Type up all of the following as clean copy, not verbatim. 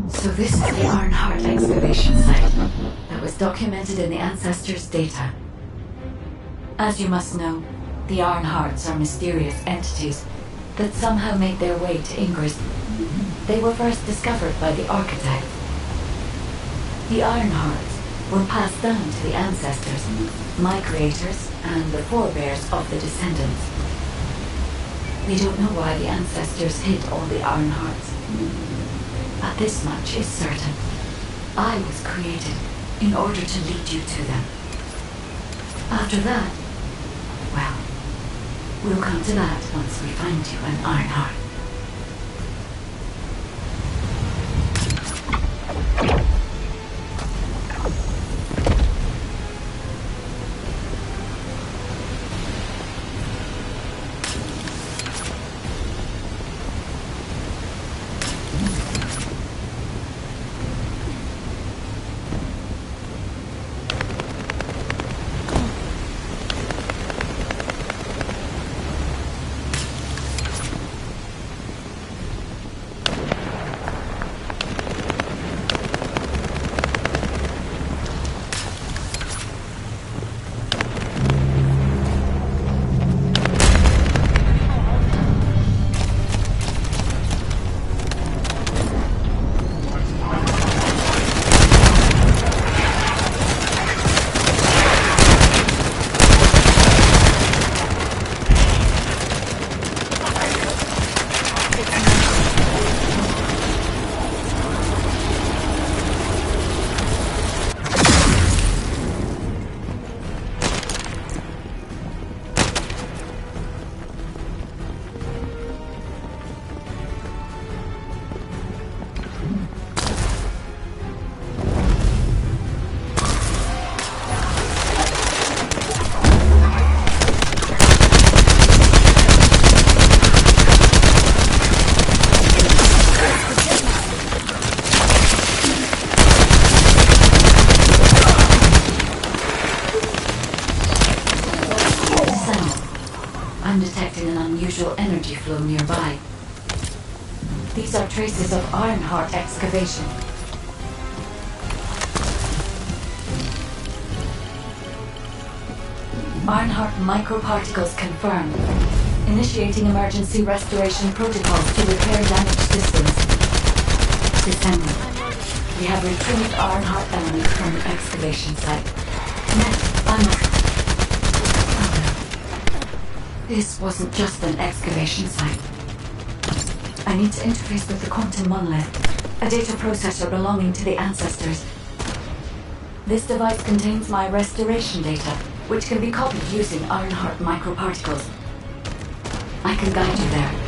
So this is the Ironheart excavation site that was documented in the Ancestors' data. As you must know, the Ironhearts are mysterious entities that somehow made their way to Ingress. They were first discovered by the Architect. The Ironhearts were passed down to the Ancestors, my creators, and the forebears of the Descendants. We don't know why the Ancestors hid all the Ironhearts. But this much is certain. I was created in order to lead you to them. After that, well, we'll come to that once we find you an Ironheart. I'm detecting an unusual energy flow nearby. These are traces of Ironheart excavation. Ironheart microparticles confirmed. Initiating emergency restoration protocols to repair damaged systems. Descendant. We have retrieved Ironheart elements from the excavation site. Next, I must... This wasn't just an excavation site. I need to interface with the quantum monolith, a data processor belonging to the Ancestors. This device contains my restoration data, which can be copied using Ironheart microparticles. I can guide you there.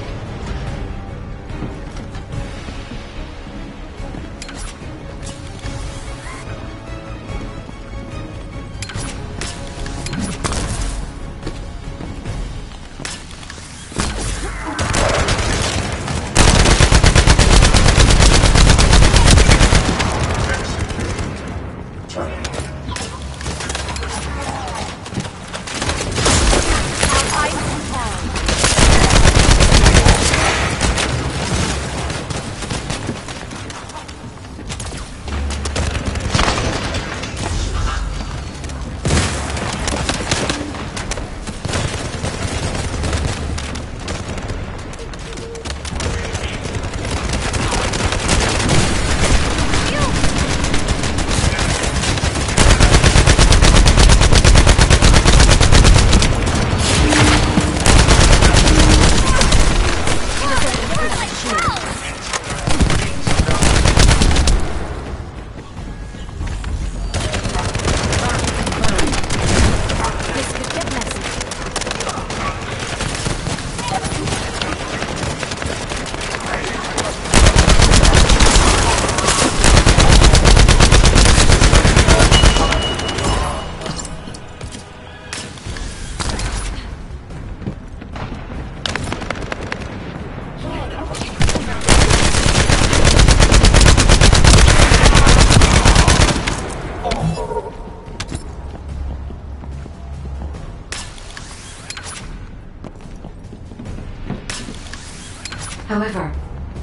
However,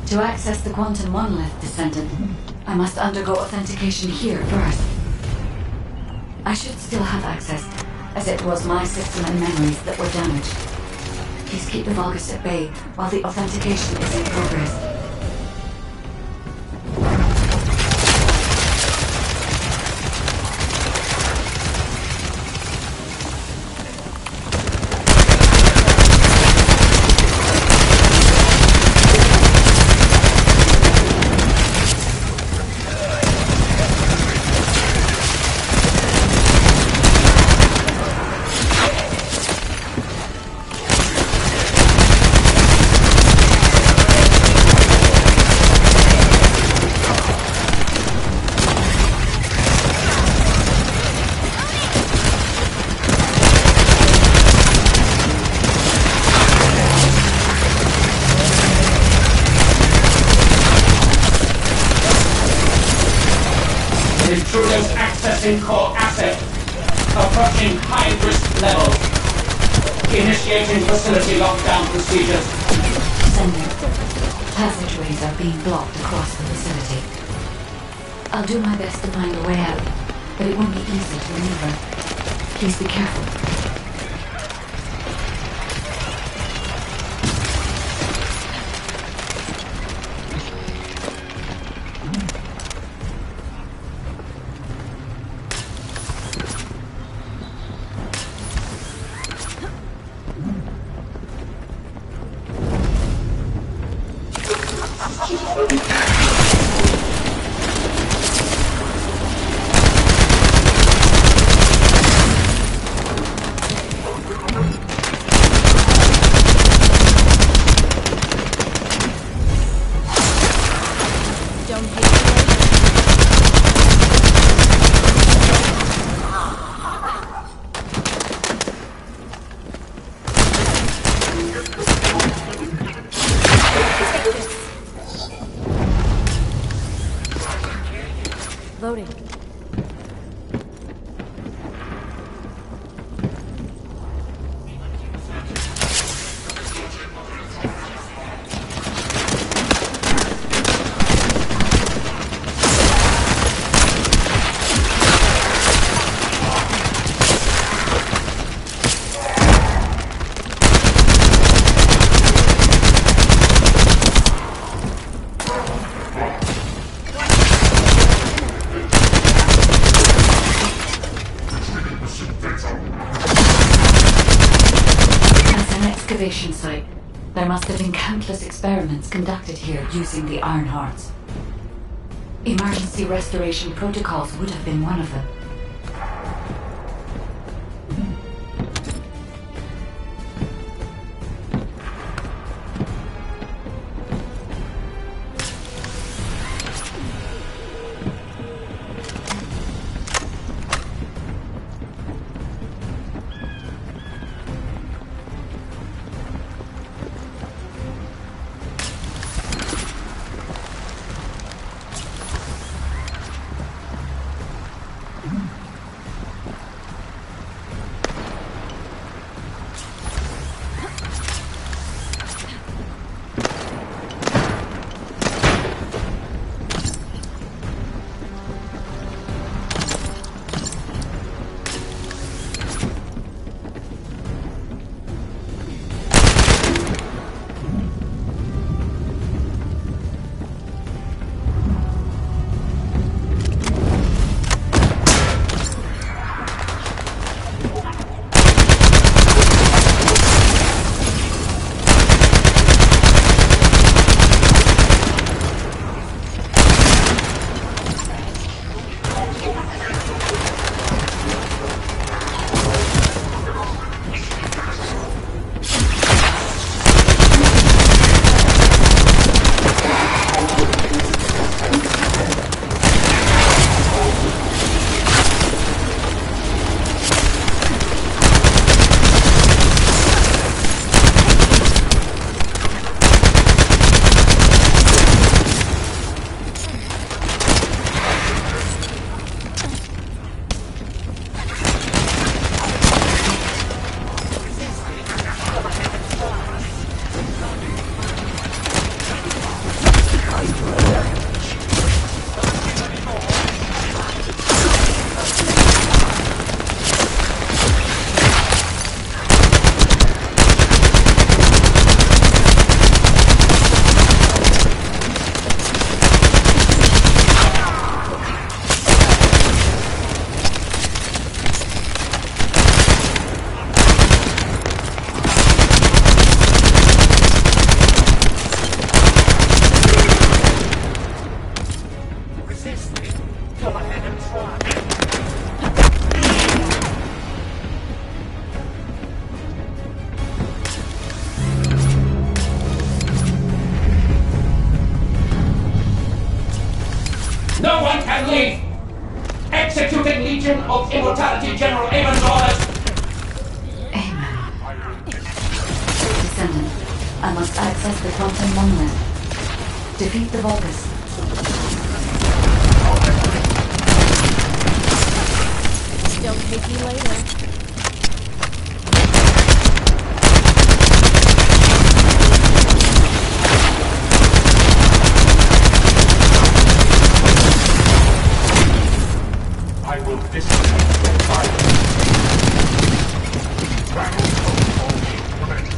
to access the quantum monolith, Descendant, I must undergo authentication here first. I should still have access, as it was my system and memories that were damaged. Please keep the Vulgus at bay while the authentication is in progress. Intruders accessing core asset. Approaching high-risk level. Initiating facility lockdown procedures. Descendant, passageways are being blocked across the facility. I'll do my best to find a way out, but it won't be easy to maneuver. Please be careful. Loading. Excavation site. There must have been countless experiments conducted here using the Iron Hearts. Emergency restoration protocols would have been one of them. Go ahead and try. No one can leave! Executing Legion of Immortality General Amon's orders! Amen. Descendant, I must access the quantum monolith. Defeat the Vulgus. Don't hate me later. I will disconnect your fire. Battle mode only commence.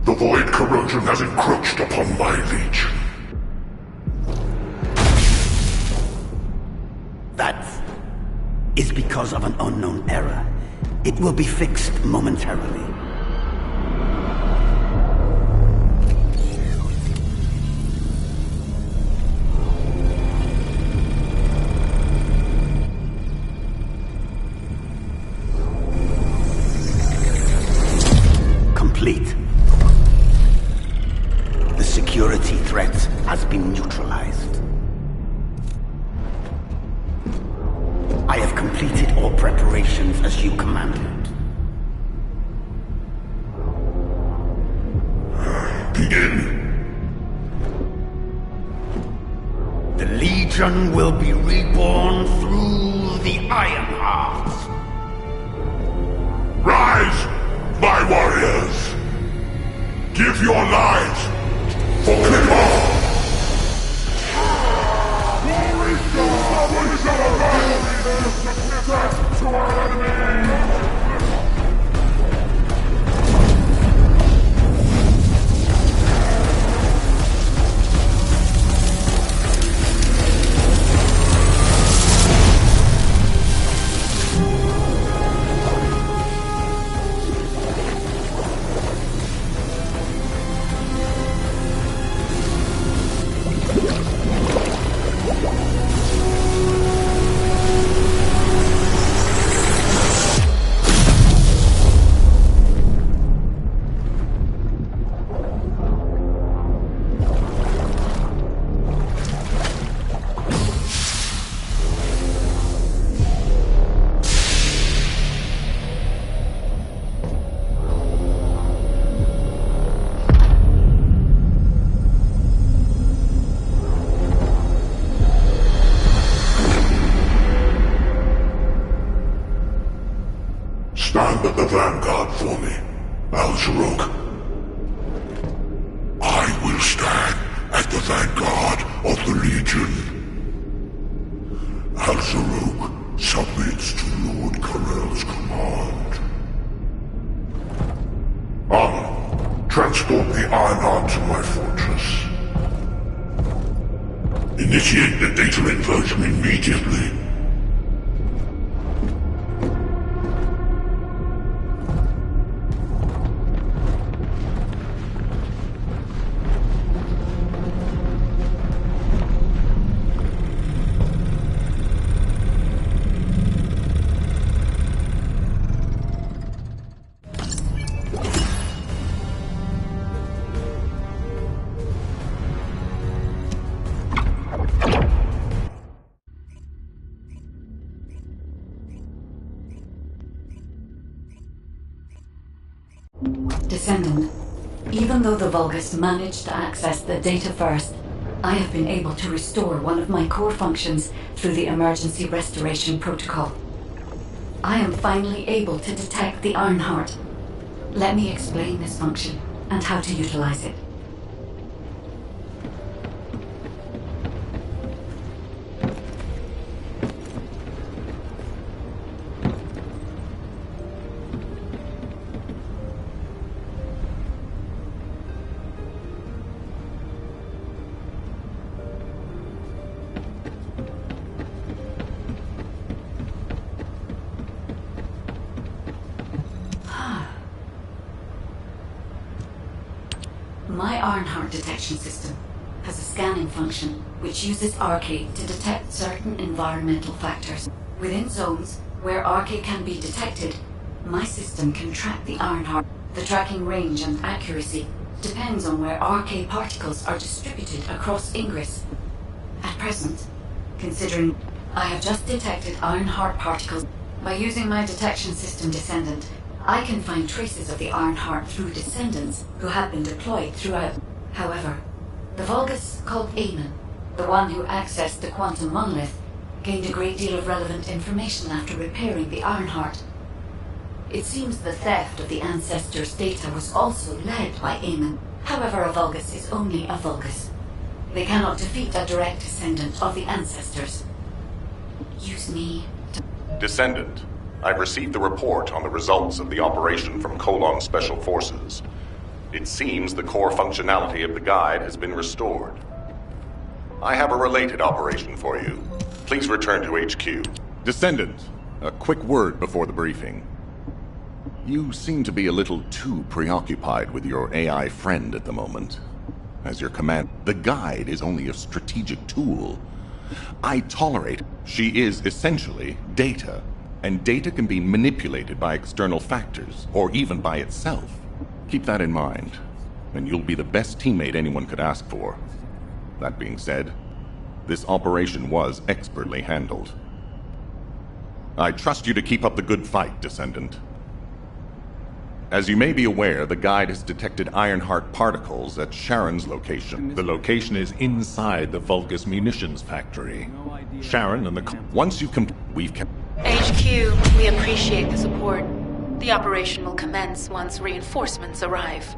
The void corrosion has encroached upon my legion. That is because of an unknown error. It will be fixed momentarily. Complete. The security threat has been neutralized. I have completed all preparations as you commanded. Begin. The Legion will be reborn through the Iron Heart. Rise, my warriors! Give your lives for Clipper! for me, Al-Zarok. I will stand at the vanguard of the Legion. Al-Zarok submits to Lord Karel's command. Transport the Ironheart to my fortress. Initiate the data inversion immediately. Descendant, even though the Vulgus managed to access the data first, I have been able to restore one of my core functions through the emergency restoration protocol. I am finally able to detect the Ironheart. Let me explain this function and how to utilize it. My Ironheart detection system has a scanning function which uses Arcade to detect certain environmental factors. Within zones where Arcade can be detected, my system can track the Ironheart. The tracking range and accuracy depends on where Arcade particles are distributed across Ingress. At present, considering I have just detected Ironheart particles, by using my detection system Descendant, I can find traces of the Ironheart through Descendants who have been deployed throughout. However, the Vulgus called Amon, the one who accessed the quantum monolith, gained a great deal of relevant information after repairing the Ironheart. It seems the theft of the Ancestors' data was also led by Amon. However, a Vulgus is only a Vulgus. They cannot defeat a direct descendant of the Ancestors. Use me to... Descendant, I've received the report on the results of the operation from Colon Special Forces. It seems the core functionality of the guide has been restored. I have a related operation for you. Please return to HQ. Descendant, a quick word before the briefing. You seem to be a little too preoccupied with your AI friend at the moment. As your command, the guide is only a strategic tool. I tolerate. She is essentially data, and data can be manipulated by external factors, or even by itself. Keep that in mind, and you'll be the best teammate anyone could ask for. That being said, this operation was expertly handled. I trust you to keep up the good fight, Descendant. As you may be aware, the guide has detected Ironheart particles at Sharon's location. The location is inside the Vulgus munitions factory. Sharon and the... Once you we've kept... HQ, we appreciate the support. The operation will commence once reinforcements arrive.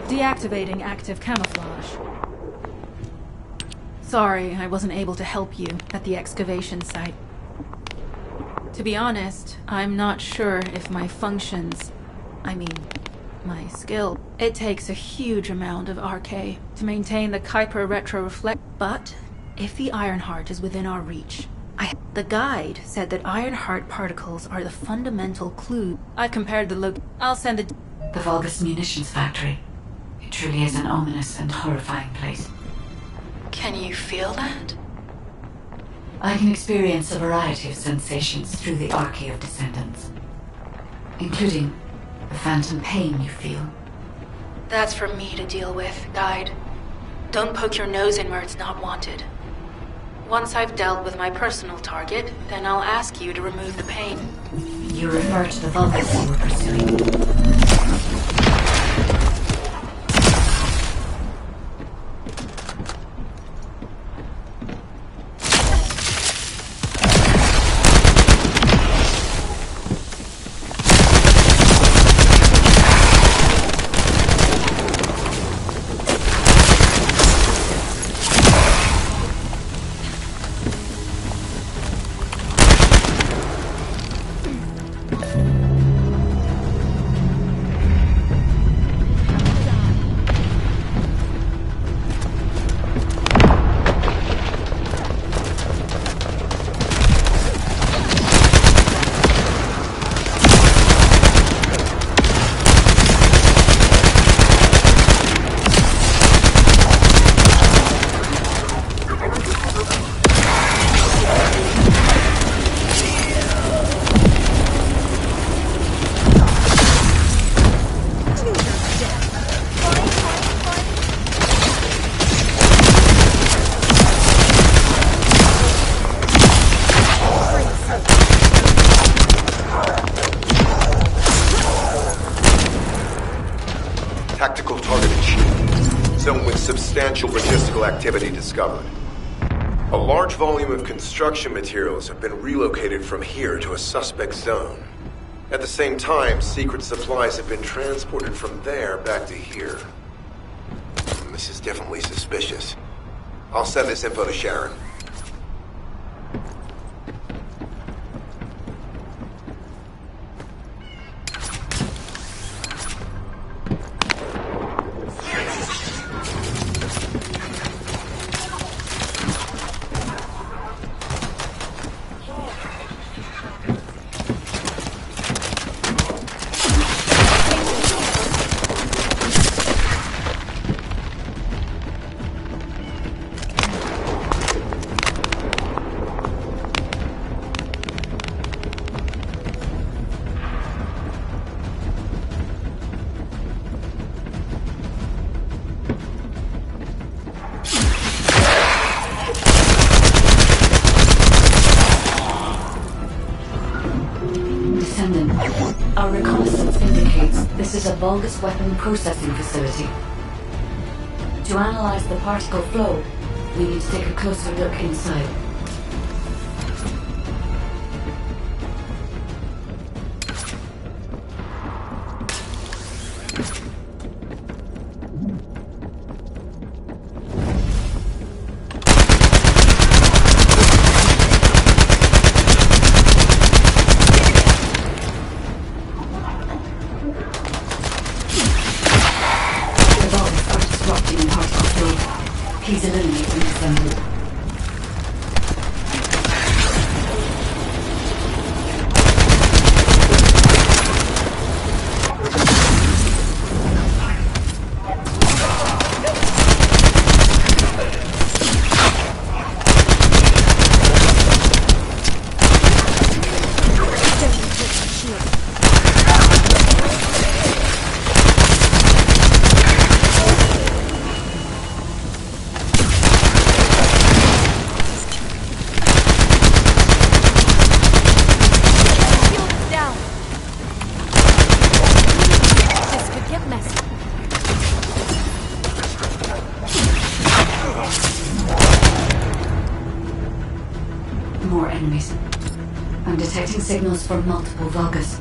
Deactivating active camouflage. Sorry, I wasn't able to help you at the excavation site. To be honest, I'm not sure if my functions... my skill... It takes a huge amount of RK to maintain the Kuiper retroreflect... But, if the Ironheart is within our reach... The guide said that Ironheart particles are the fundamental clue. I compared the I'll send it... The Vulgus munitions factory. It truly is an ominous and horrifying place. Can you feel that? I can experience a variety of sensations through the Archy of Descendants, including the phantom pain you feel That's for me to deal with, Guide. Don't poke your nose in where it's not wanted. Once I've dealt with my personal target, then I'll ask you to remove the pain. You refer to the Vulgus you were pursuing. Tactical targeting shield. Zone with substantial logistical activity discovered. A large volume of construction materials have been relocated from here to a suspect zone. At the same time, secret supplies have been transported from there back to here. This is definitely suspicious. I'll send this info to Sharon. Descendant, our reconnaissance indicates this is a Vulgus weapon processing facility. To analyze the particle flow, we need to take a closer look inside. Please eliminate them, Descendant. More enemies. I'm detecting signals from multiple Vulgus.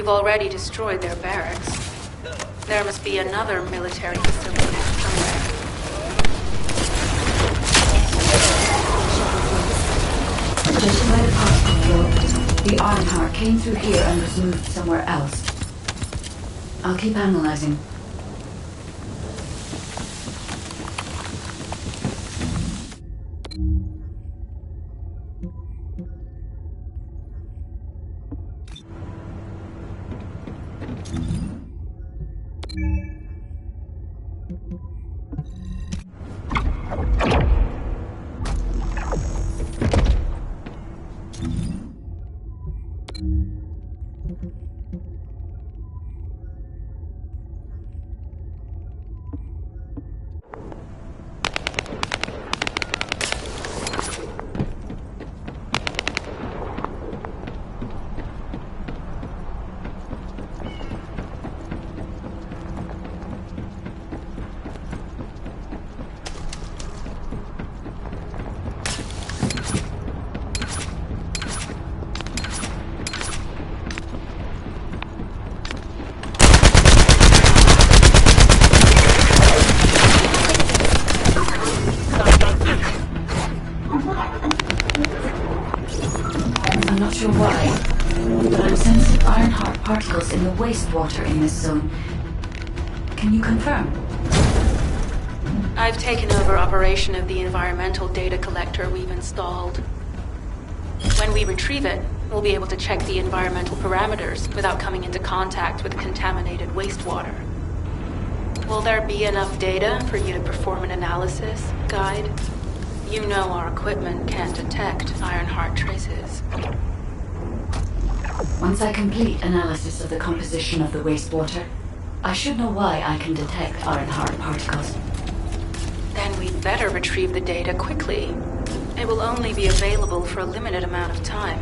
You've already destroyed their barracks. There must be another military facility somewhere. Judging by the particle flow, the Ironheart came through here and was moved somewhere else. I'll keep analyzing. I'm not sure why, but I'm sensing Ironheart particles in the wastewater in this zone. Can you confirm? I've taken over operation of the environmental data collector we've installed. When we retrieve it, we'll be able to check the environmental parameters without coming into contact with contaminated wastewater. Will there be enough data for you to perform an analysis, Guide? You know our equipment can't detect Ironheart traces. Once I complete analysis of the composition of the wastewater, I should know why I can detect Ironheart particles. Then we'd better retrieve the data quickly. It will only be available for a limited amount of time.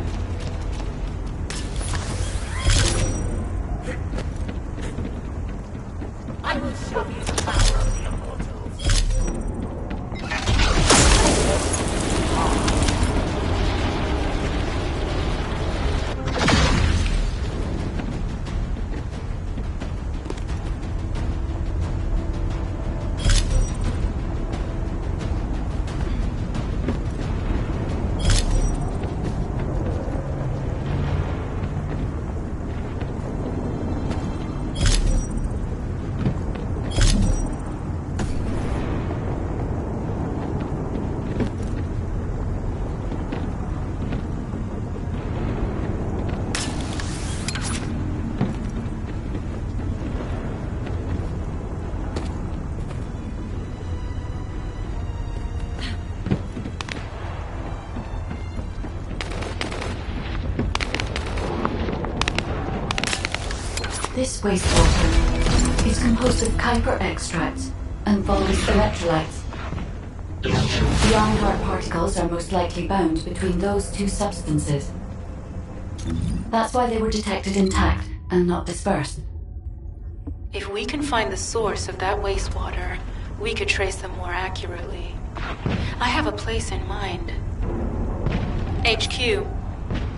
I will show you the power of the immortals. This wastewater is composed of Kuiper extracts and Volgus electrolytes. The Ironheart particles are most likely bound between those two substances. That's why they were detected intact and not dispersed. If we can find the source of that wastewater, we could trace them more accurately. I have a place in mind. HQ.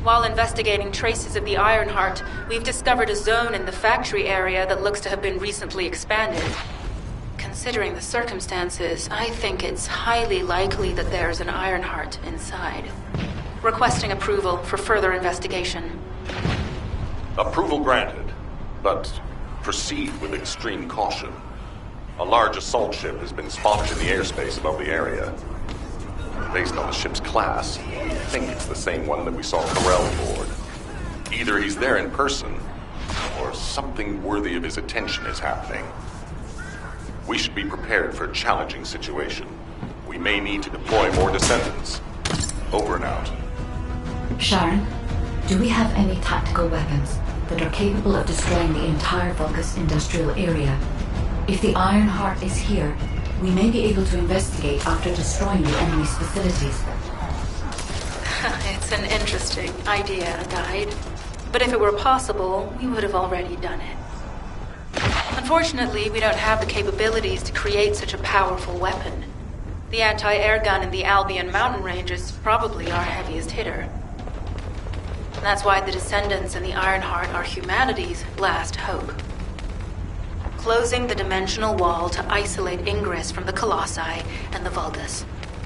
While investigating traces of the Ironheart, we've discovered a zone in the factory area that looks to have been recently expanded. Considering the circumstances, I think it's highly likely that there's an Ironheart inside. Requesting approval for further investigation. Approval granted, but proceed with extreme caution. A large assault ship has been spotted in the airspace above the area. Based on the ship's class, we think it's the same one that we saw Corell aboard. Either he's there in person, or something worthy of his attention is happening. We should be prepared for a challenging situation. We may need to deploy more Descendants. Over and out. Sharon, do we have any tactical weapons that are capable of destroying the entire Vulgus industrial area? If the Ironheart is here, we may be able to investigate after destroying the enemy's facilities. It's an interesting idea, Guide. But if it were possible, we would have already done it. Unfortunately, we don't have the capabilities to create such a powerful weapon. The anti-air gun in the Albion mountain range is probably our heaviest hitter. That's why the Descendants and the Ironheart are humanity's last hope. Closing the dimensional wall to isolate ingress from the Colossi and the Vulgus.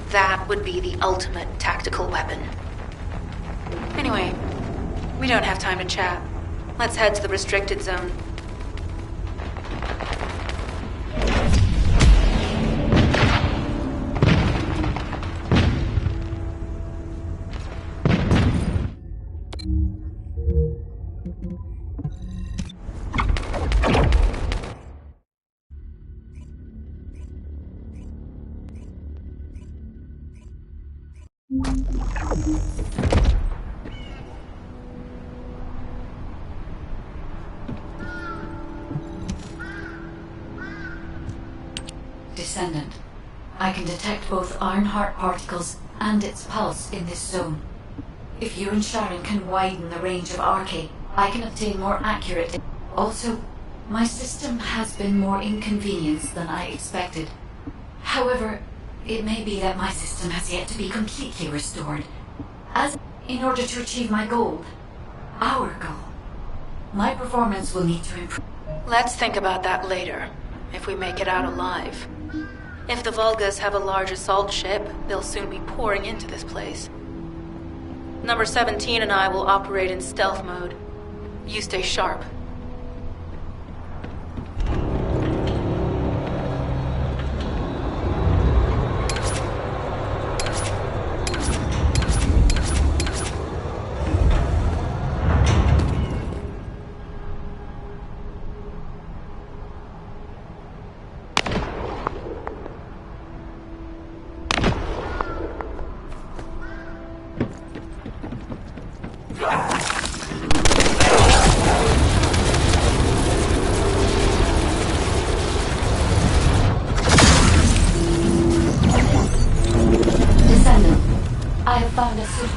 That would be the ultimate tactical weapon. Anyway, we don't have time to chat. Let's head to the restricted zone. Descendant, I can detect both Ironheart particles and its pulse in this zone. If you and Sharon can widen the range of Arche, I can obtain more accurate... Also, my system has been more inconvenienced than I expected. However, it may be that my system has yet to be completely restored. In order to achieve my goal, our goal, my performance will need to improve. Let's think about that later, if we make it out alive. If the Vulgus have a large assault ship, they'll soon be pouring into this place. Number 17 and I will operate in stealth mode. You stay sharp.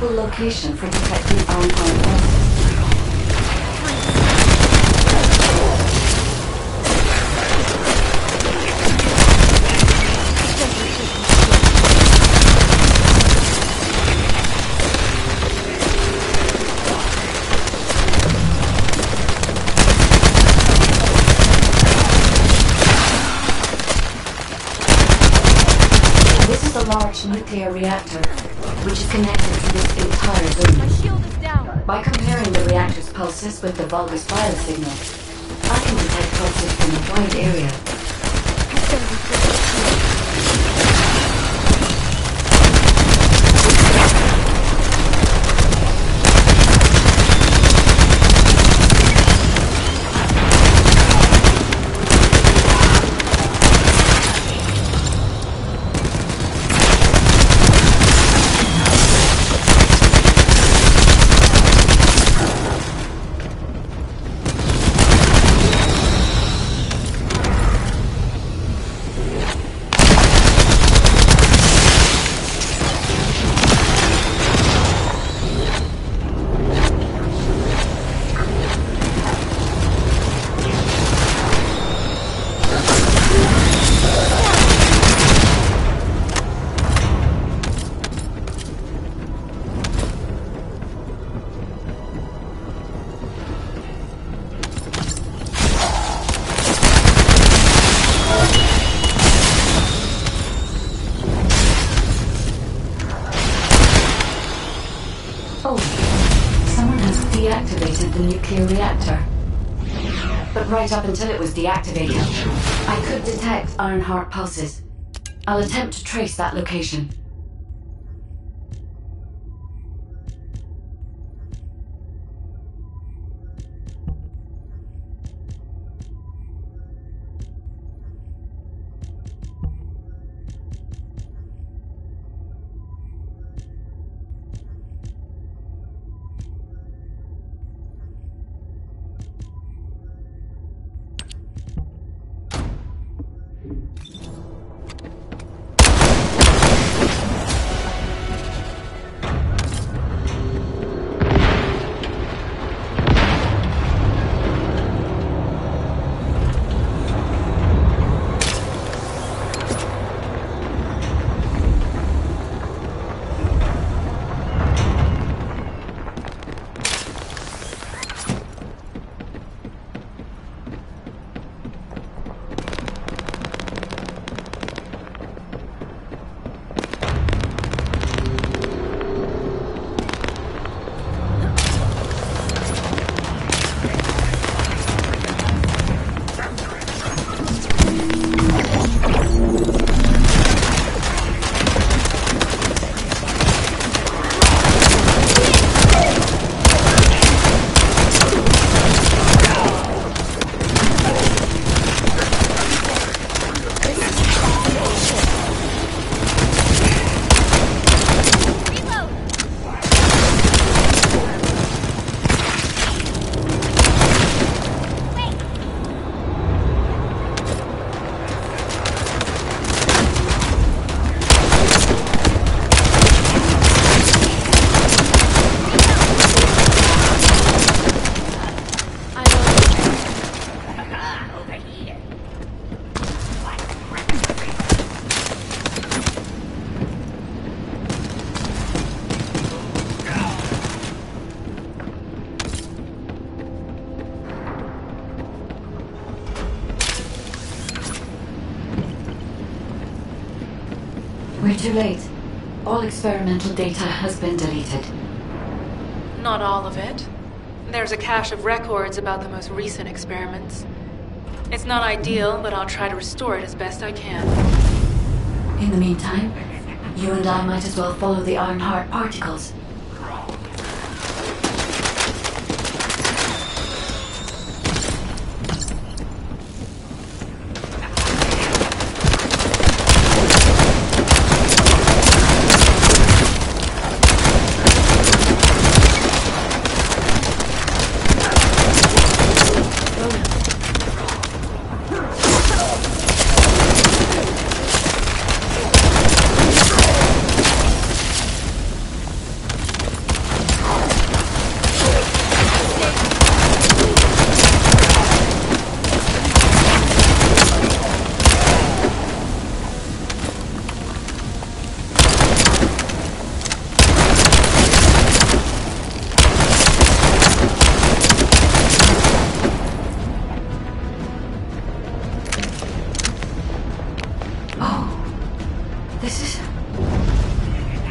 Location for detecting Ironheart. This is a large nuclear reactor, which is connected to this entire zone. My shield is down. By comparing the reactor's pulses with the Vulgus biosignal, I can detect pulses from a wide area. Deactivated the nuclear reactor. But right up until it was deactivated, I could detect Ironheart pulses. I'll attempt to trace that location. We're too late. All experimental data has been deleted. Not all of it. There's a cache of records about the most recent experiments. It's not ideal, but I'll try to restore it as best I can. In the meantime, you and I might as well follow the Ironheart particles.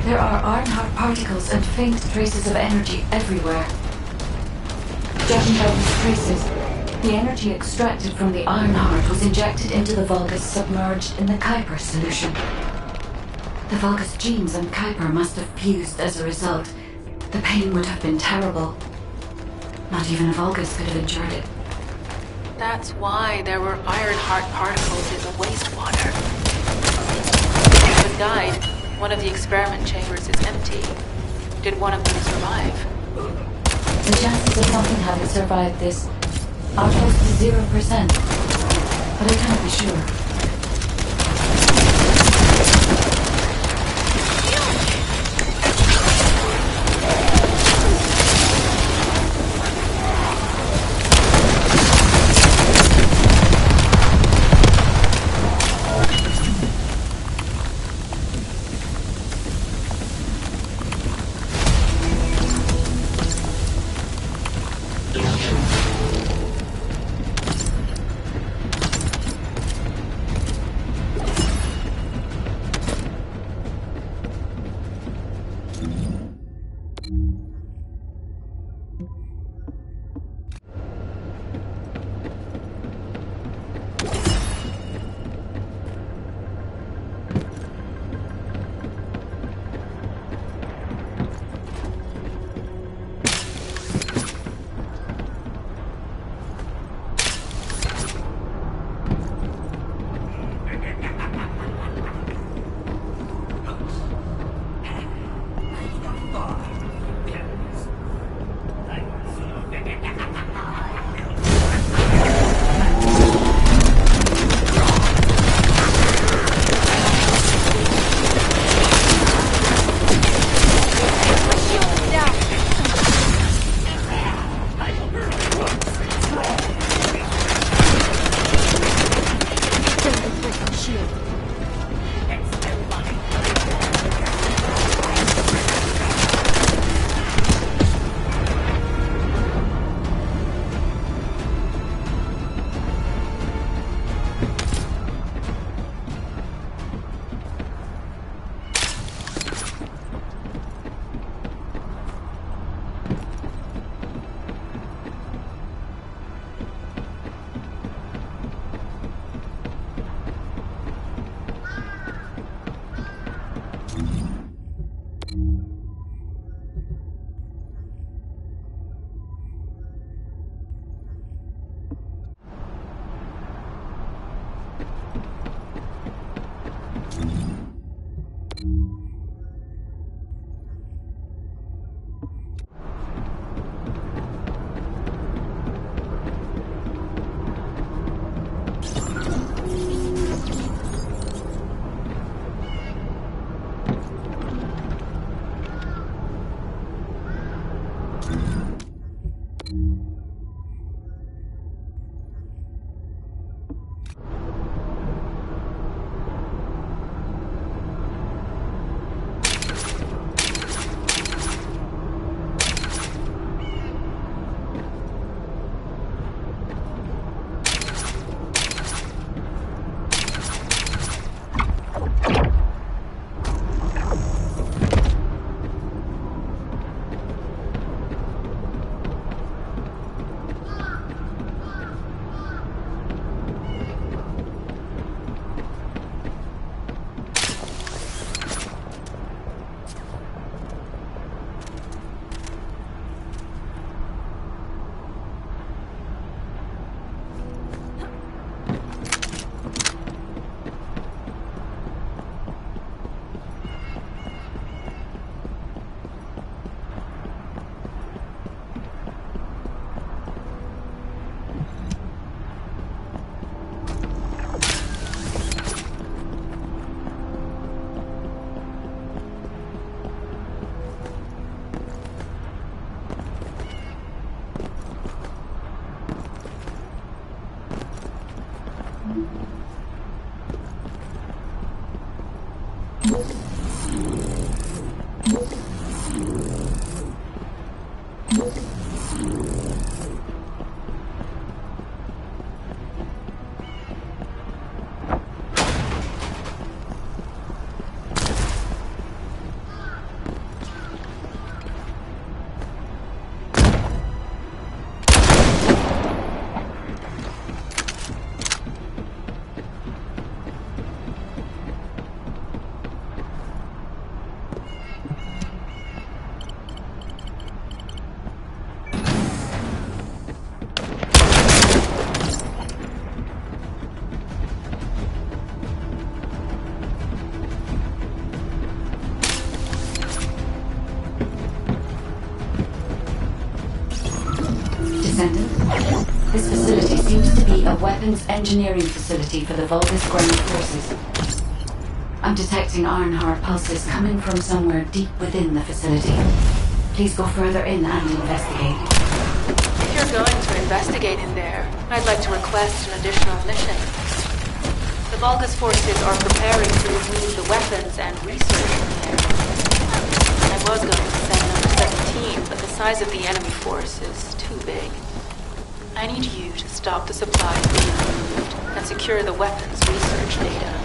There are Ironheart particles and faint traces of energy everywhere. Judging by these traces, the energy extracted from the Ironheart was injected into the Vulgus submerged in the Kuiper solution. The Vulgus genes and Kuiper must have fused as a result. The pain would have been terrible. Not even a Vulgus could have endured it. That's why there were Ironheart particles in the wastewater. When died, one of the experiment chambers is empty. Did one of them survive? The chances of something having survived this are close to 0%, but I can't be sure. Descendant, this facility seems to be a weapons engineering facility for the Vulgus ground forces. I'm detecting Ironheart pulses coming from somewhere deep within the facility. Please go further in and investigate. If you're going to investigate in there, I'd like to request an additional mission. The Vulgus forces are preparing to remove the weapons and research from there. I was going to send number 17, but the size of the enemy force is too big. I need you to stop the supplies being removed and secure the weapons research data.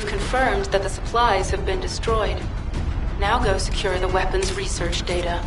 Confirmed that the supplies have been destroyed. Now go secure the weapons research data.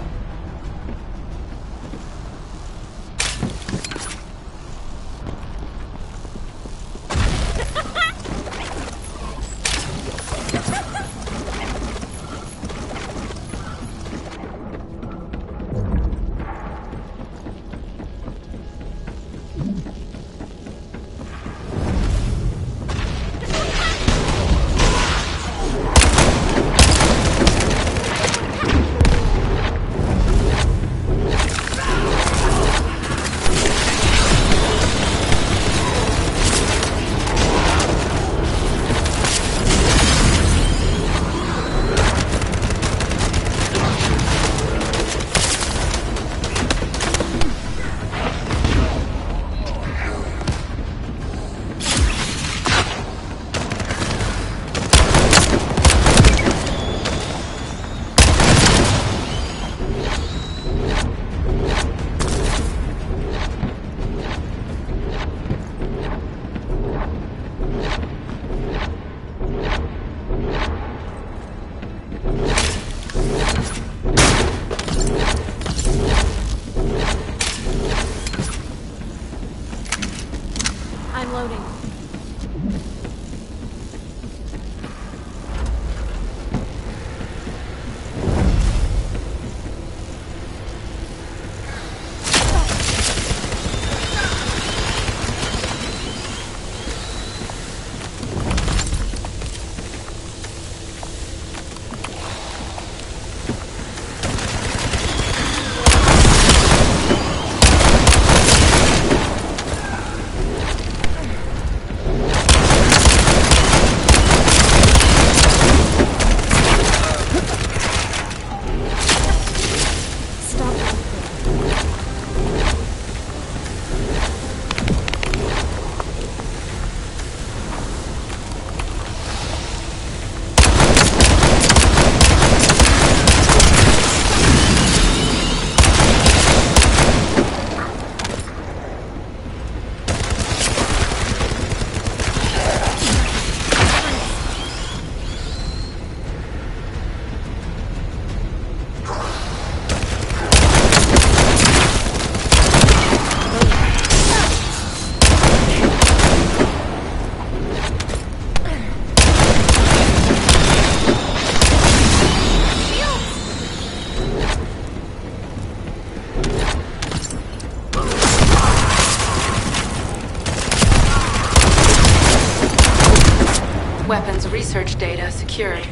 Weapons research data secured.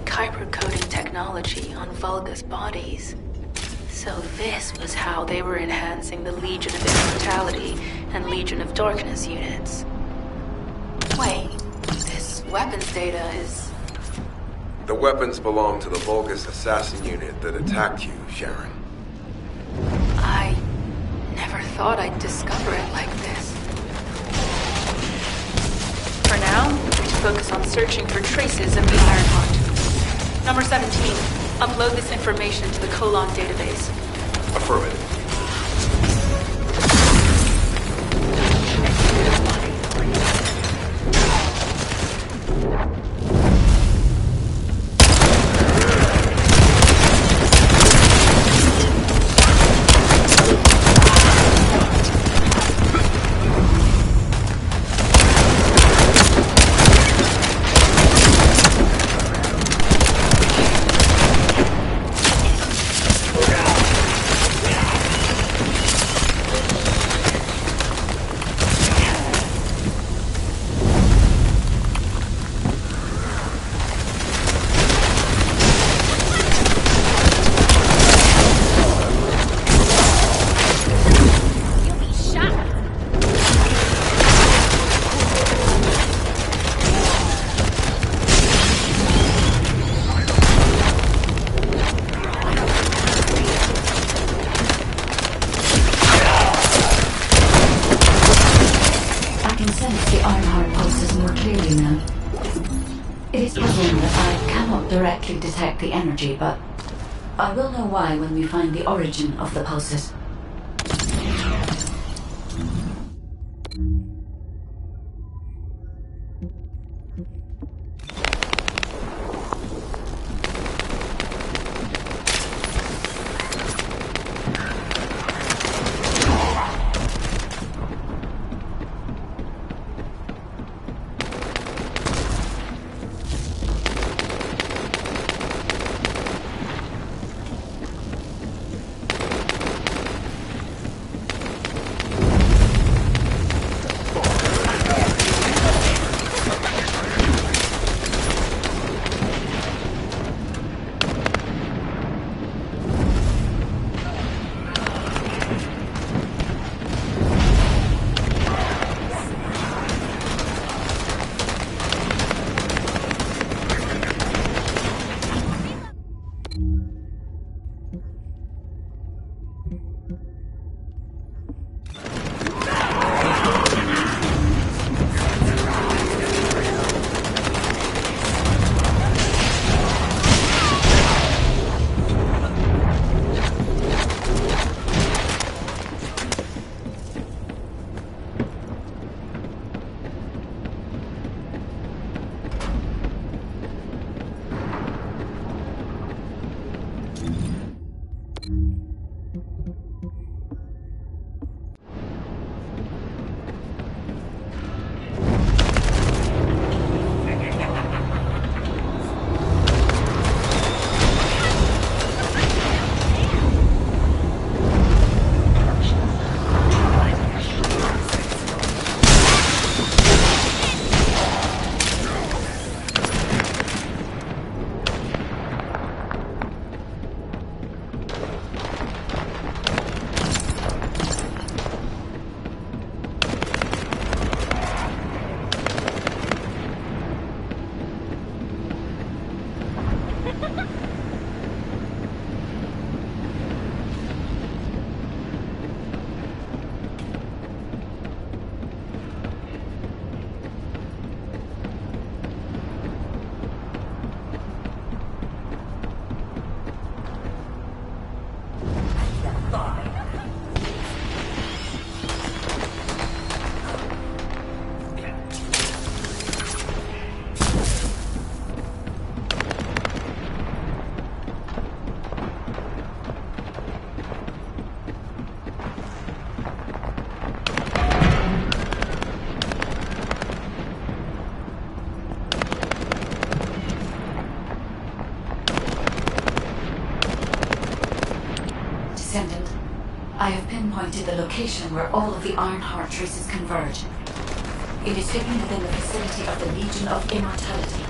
Kyber coding technology on Vulgus bodies. So this was how they were enhancing the Legion of Immortality and Legion of Darkness units. Wait, this weapons data is... The weapons belong to the Vulgus assassin unit that attacked you, Sharon. I never thought I'd discover it like this. For now, we should focus on searching for traces of the Ironheart. Number 17, upload this information to the Colon database. Affirmative. Detect the energy, but I will know why when we find the origin of the pulses. Descendant, I have pinpointed the location where all of the Ironheart traces converge. It is hidden within the facility of the Legion of Immortality.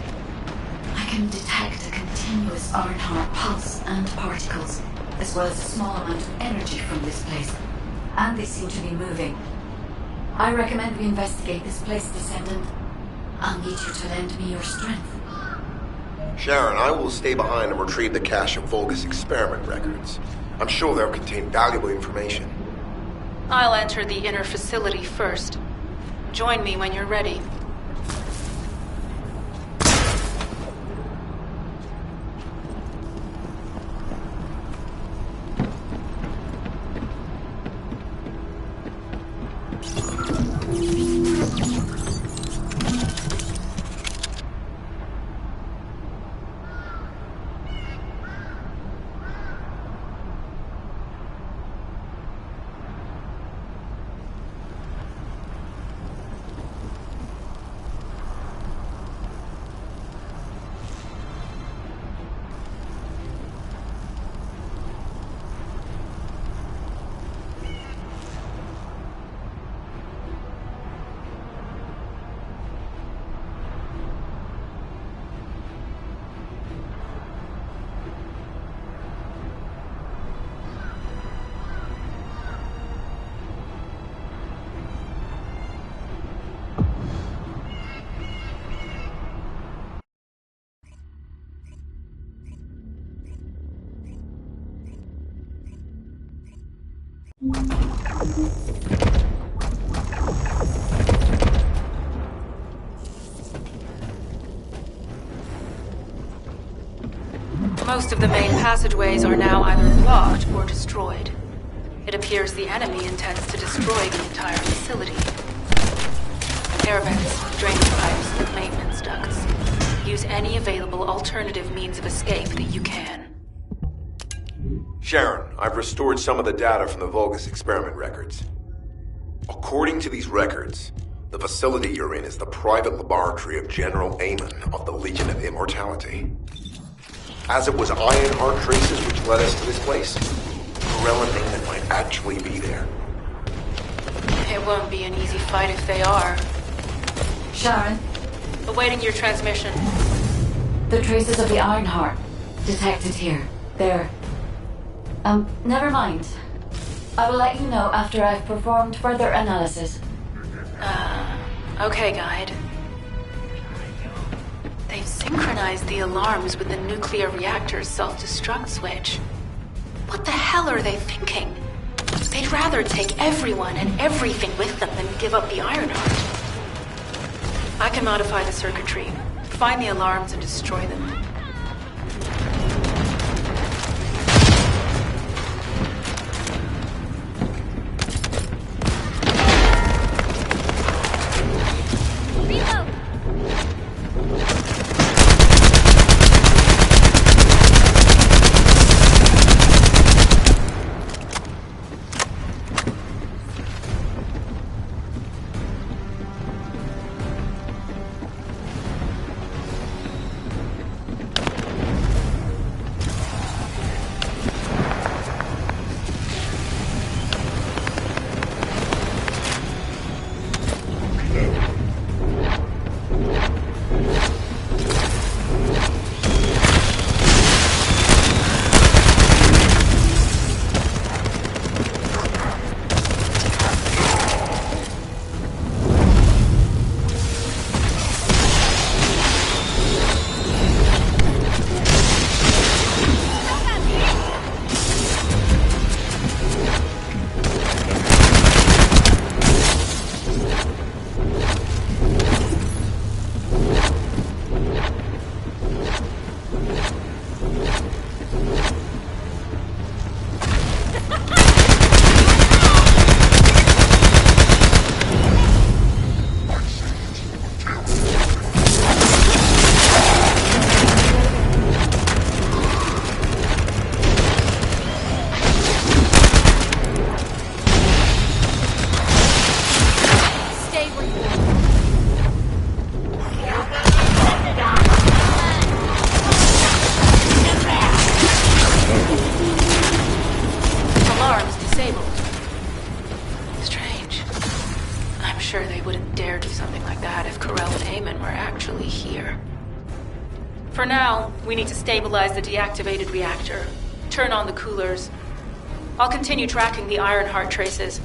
I can detect a continuous Arnhart pulse and particles, as well as a small amount of energy from this place. And they seem to be moving. I recommend we investigate this place, Descendant. I'll need you to lend me your strength. Sharon, I will stay behind and retrieve the cache of Vulgus experiment records. I'm sure they'll contain valuable information. I'll enter the inner facility first. Join me when you're ready. Most of the main passageways are now either blocked or destroyed. It appears the enemy intends to destroy the entire facility. Air vents, drainage pipes, and maintenance ducts. Use any available alternative means of escape that you can. Sharon, I've restored some of the data from the Vulgus experiment records. According to these records, the facility you're in is the private laboratory of General Amon of the Legion of Immortality. As it was Ironheart traces which led us to this place, Corell and Amon might actually be there. It won't be an easy fight if they are. Sharon? Awaiting your transmission. The traces of the Ironheart detected here. They're... never mind. I will let you know after I've performed further analysis. Okay, Guide. They've synchronized the alarms with the nuclear reactor's self-destruct switch. What the hell are they thinking? They'd rather take everyone and everything with them than give up the Ironheart. I can modify the circuitry, find the alarms and destroy them. Sure they wouldn't wouldn't dare do something like that if Corell and Eamon were actually here. For now, we need to stabilize the deactivated reactor, turn on the coolers. I'll continue tracking the Ironheart traces.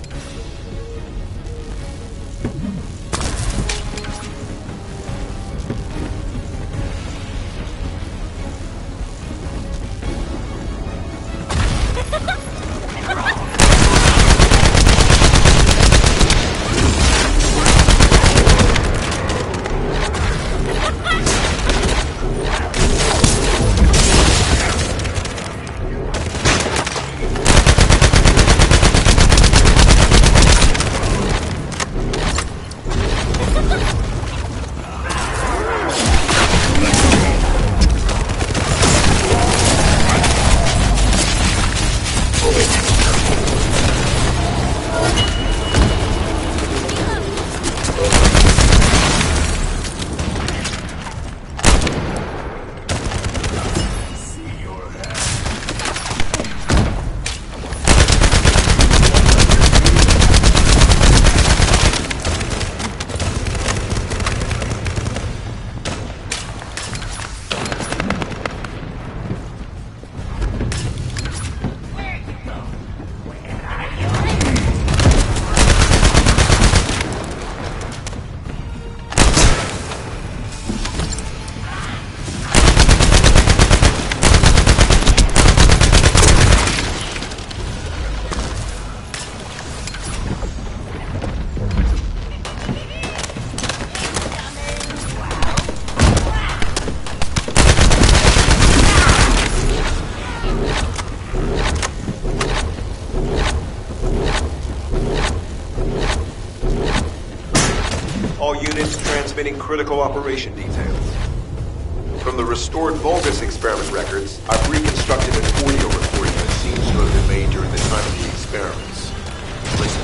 Transmitting critical operation details. From the restored Vulgus experiment records, I've reconstructed an audio recording that seems to have been made during the time of the experiments. Listen.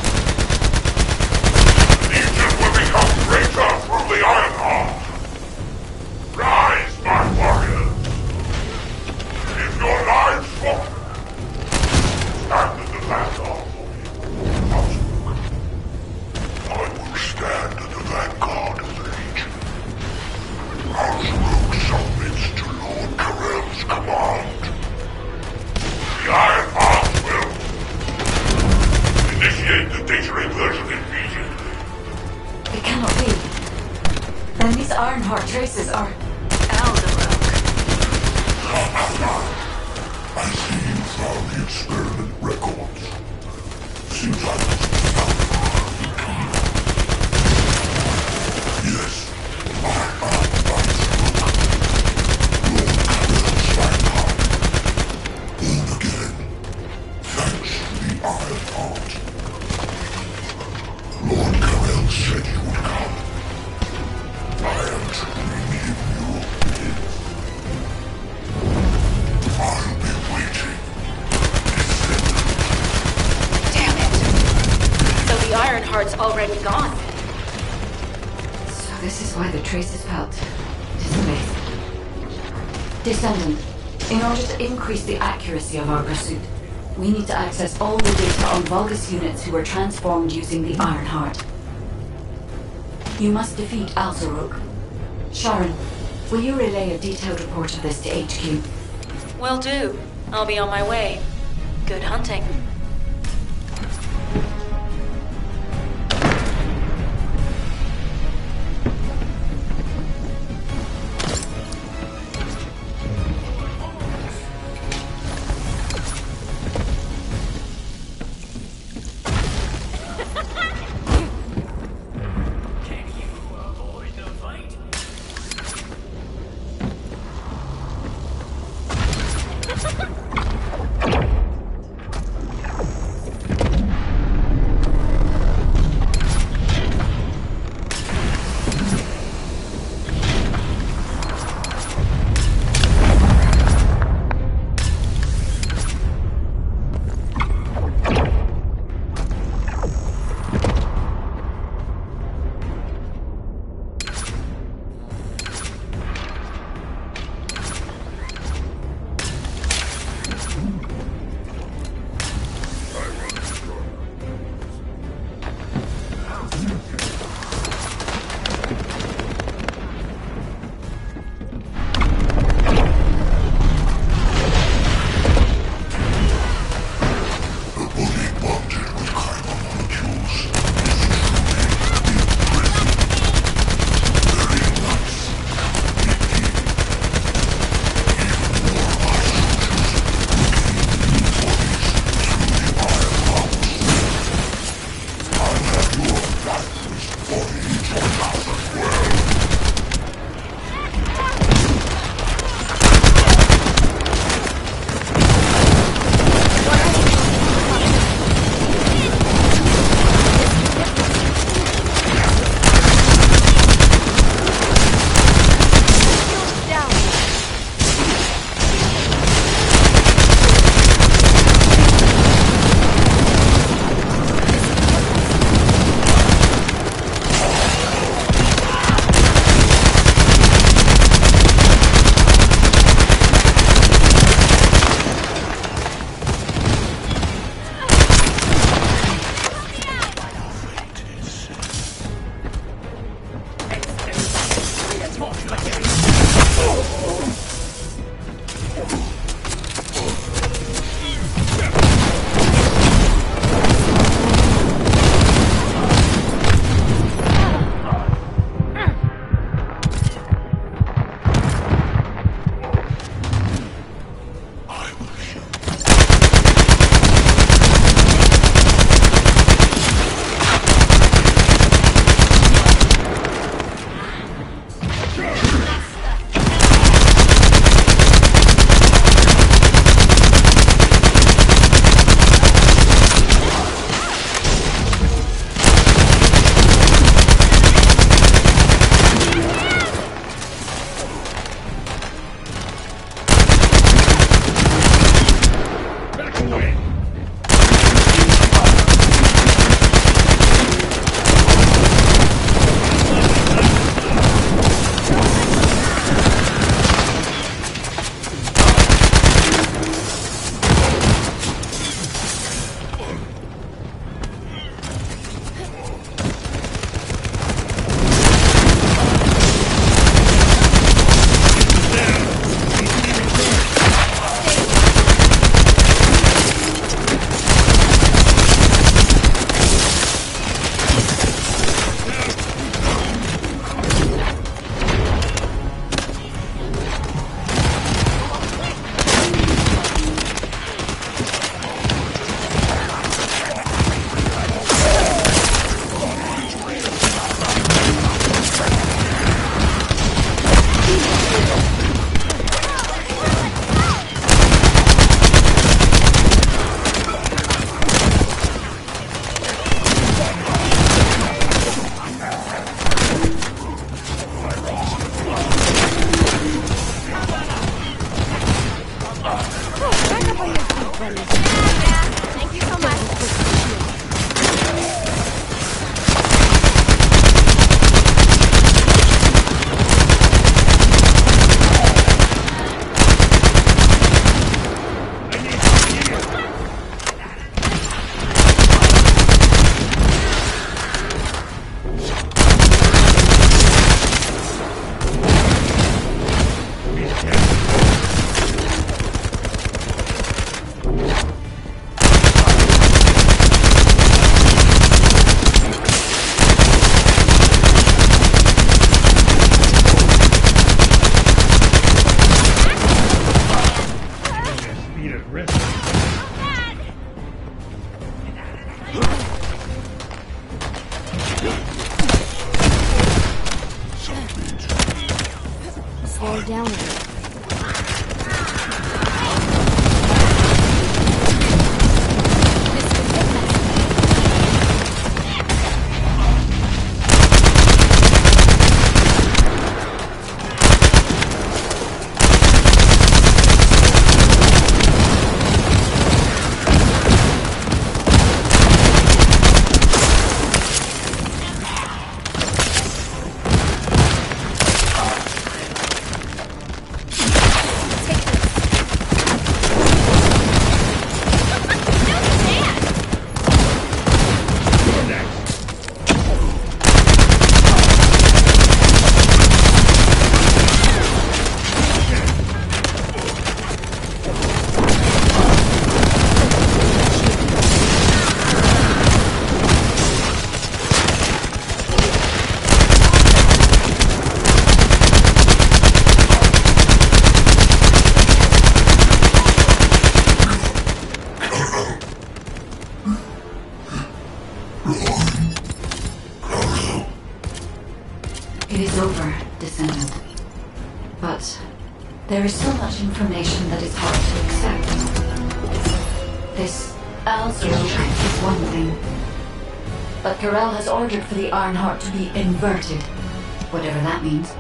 Legion will become greater through the Ironheart. Rise, my warriors. If your lives falter, stand at the vanguard for me. I will stand at the vanguard of the Legion. Rogue submits to Lord Corell's command. The Ironheart will initiate the data inversion immediately. It cannot be. Then these Ironheart traces are... I see you found the experiment records. Seems like it's found the key. Yes, I am Viessa. Lord Corell's vanguard. Born again, thanks to the Ironheart. Lord Corell said you would come. I am to bring him your bid. I'll be waiting. Descendant. Damn it! So the Ironheart's already gone. So this is why the traces felt displaced. Descendant, in order to increase the accuracy of our pursuit, we need to access all the data on Vulgus units who were transformed using the Ironheart. You must defeat Alzaruk. Sharon, will you relay a detailed report of this to HQ? Will do. I'll be on my way. Good hunting. Slow down a bit. It is over, Descendant. But there is so much information that is hard to accept. This Al's yoke is one thing. But Karel has ordered for the Ironheart to be inverted, whatever that means.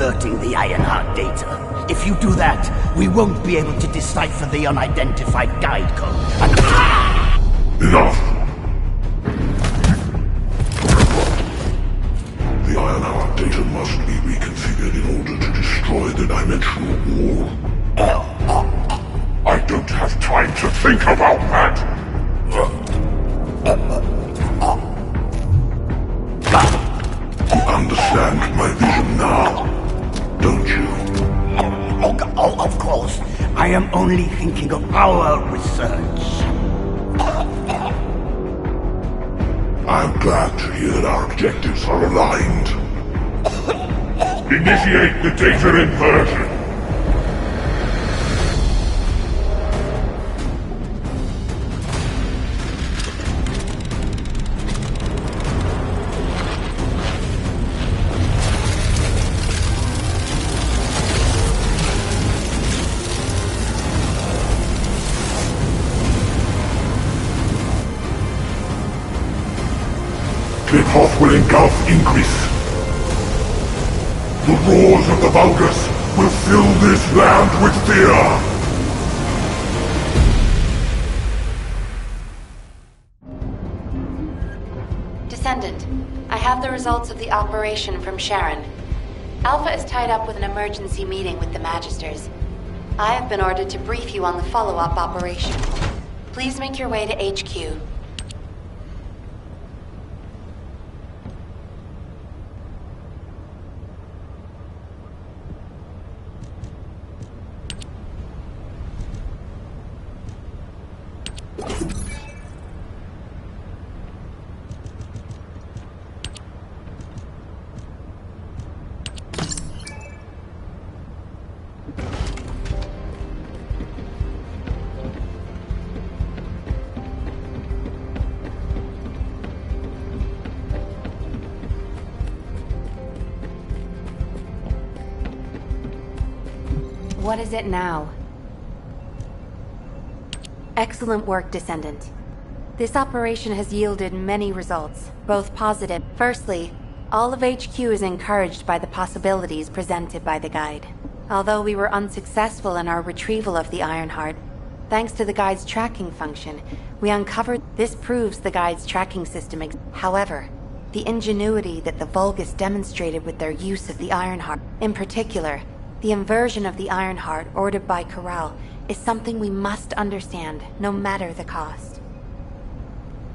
inserting the Ironheart data. If you do that, we won't be able to decipher the unidentified guide code. Enough! The Ironheart data must be reconfigured in order to destroy the dimensional wall. I don't have time to think about that! You understand my vision now, don't you? Oh, of course. I am only thinking of our research. I'm glad to hear that our objectives are aligned. Initiate the data inversion. Cliff will engulf Increase. The roars of the Vulgus will fill this land with fear! Descendant, I have the results of the operation from Sharon. Alpha is tied up with an emergency meeting with the Magisters. I have been ordered to brief you on the follow-up operation. Please make your way to HQ. What is it now? Excellent work, Descendant. This operation has yielded many results, both positive. Firstly, all of HQ is encouraged by the possibilities presented by the Guide. Although we were unsuccessful in our retrieval of the Ironheart, thanks to the Guide's tracking function, we uncovered this proves the Guide's tracking system. However, the ingenuity that the Vulgus demonstrated with their use of the Ironheart, in particular, the inversion of the Ironheart ordered by Corral, is something we must understand, no matter the cost.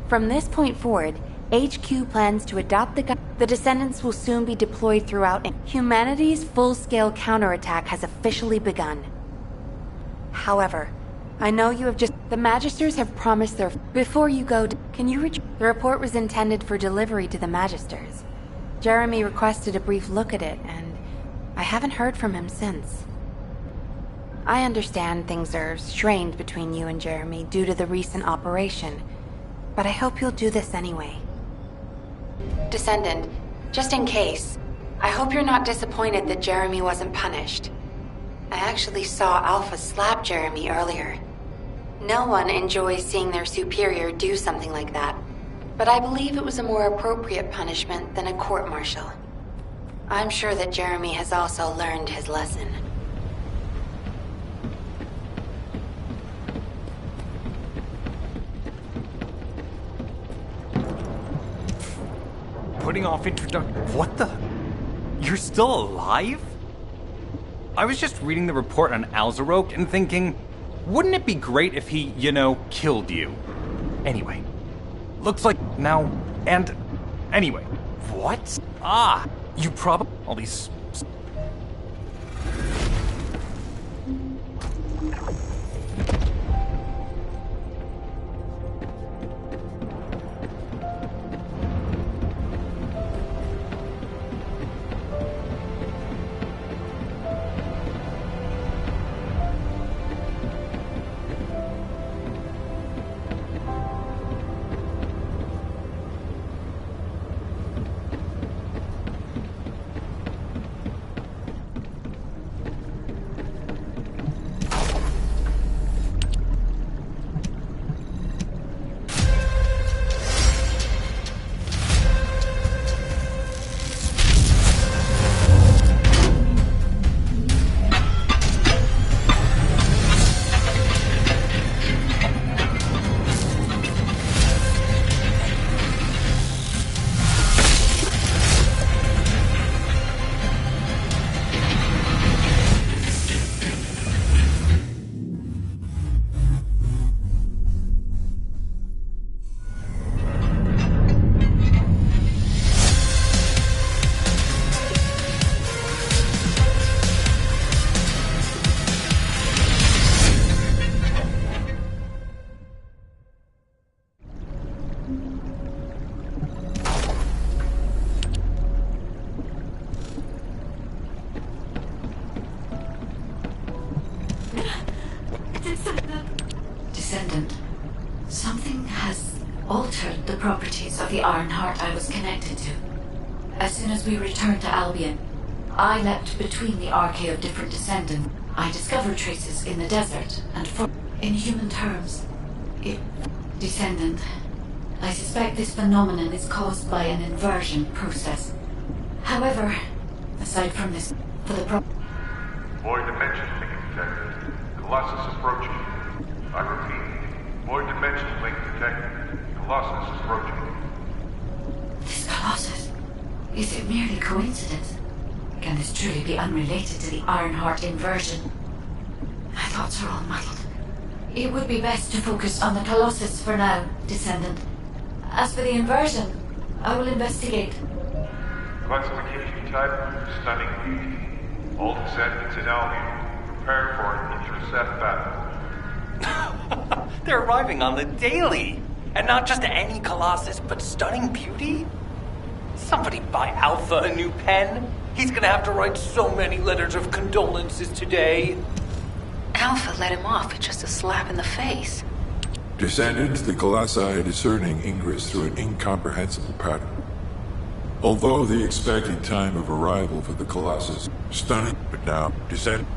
From this point forward, HQ plans to adopt the Guide. The Descendants will soon be deployed throughout, and humanity's full-scale counterattack has officially begun. However, I know you have just... The Magisters have promised their... Before you go, can you The report was intended for delivery to the Magisters. Jeremy requested a brief look at it, and I haven't heard from him since. I understand things are strained between you and Jeremy due to the recent operation, but I hope you'll do this anyway. Descendant, just in case, I hope you're not disappointed that Jeremy wasn't punished. I actually saw Alpha slap Jeremy earlier. No one enjoys seeing their superior do something like that, but I believe it was a more appropriate punishment than a court-martial. I'm sure that Jeremy has also learned his lesson. Putting off introduction. What the? You're still alive? I was just reading the report on Alzarok and thinking, wouldn't it be great if he, killed you? Anyway, looks like now, and anyway, what? You probably all these. Descendant. Something has altered the properties of the Ironheart I was connected to. As soon as we returned to Albion, I leapt between the arcade of different Descendants. I discovered traces in the desert, and in human terms, Descendant. I suspect this phenomenon is caused by an inversion process. However, aside from this, for the Void dimension link detected. Colossus approaching. I repeat. Void dimension link detected. Colossus approaching. This Colossus, is it merely coincidence? Can this truly be unrelated to the Ironheart inversion? My thoughts are all muddled. It would be best to focus on the Colossus for now, Descendant. As for the inversion, I will investigate. Classification type, stunning beauty. All descendants in Albion, prepare for an intercept battle. They're arriving on the daily! And not just any Colossus, but stunning beauty? Somebody buy Alpha a new pen? He's gonna have to write so many letters of condolences today. Alpha let him off with just a slap in the face. Descendant, the Colossi are discerning ingress through an incomprehensible pattern. Although the expected time of arrival for the Colossus stunning, but now Descendant.